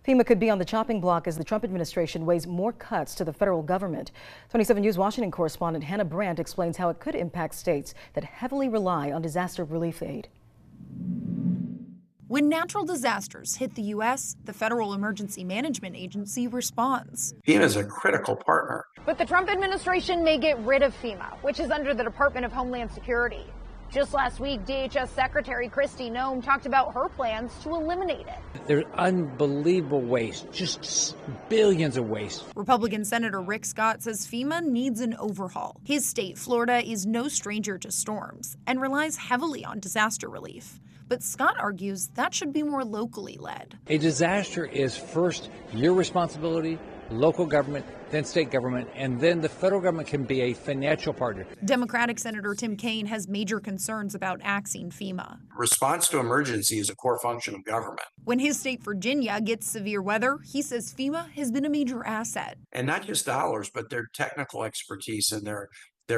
FEMA could be on the chopping block as the Trump administration weighs more cuts to the federal government. 27 News Washington correspondent Hannah Brandt explains how it could impact states that heavily rely on disaster relief aid. When natural disasters hit the U.S., the Federal Emergency Management Agency responds. FEMA is a critical partner. But the Trump administration may get rid of FEMA, which is under the Department of Homeland Security. Just last week, DHS Secretary Kristi Noem talked about her plans to eliminate it. There's unbelievable waste, just billions of waste. Republican Senator Rick Scott says FEMA needs an overhaul. His state, Florida, is no stranger to storms and relies heavily on disaster relief. But Scott argues that should be more locally led. A disaster is first your responsibility, local government, then state government, and then the federal government can be a financial partner. Democratic Senator Tim Kaine has major concerns about axing FEMA. Response to emergency is a core function of government. When his state, Virginia, gets severe weather, he says FEMA has been a major asset. And not just dollars, but their technical expertise and their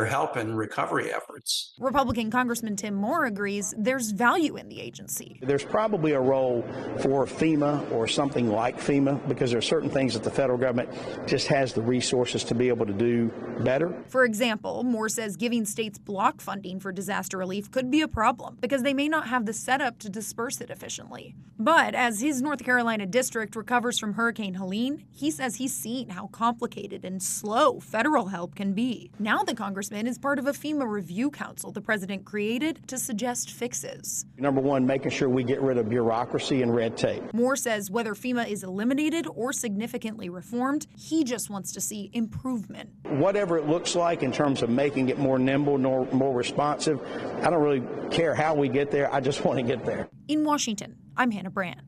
help in recovery efforts. Republican Congressman Tim Moore agrees there's value in the agency. There's probably a role for FEMA or something like FEMA because there are certain things that the federal government just has the resources to be able to do better. For example, Moore says giving states block funding for disaster relief could be a problem because they may not have the setup to disperse it efficiently. But as his North Carolina district recovers from Hurricane Helene, he says he's seen how complicated and slow federal help can be. Now the Congressman is part of a FEMA review council the president created to suggest fixes. Number one, making sure we get rid of bureaucracy and red tape. Moore says whether FEMA is eliminated or significantly reformed, he just wants to see improvement. Whatever it looks like in terms of making it more nimble, more responsive, I don't really care how we get there. I just want to get there. In Washington, I'm Hannah Brandt.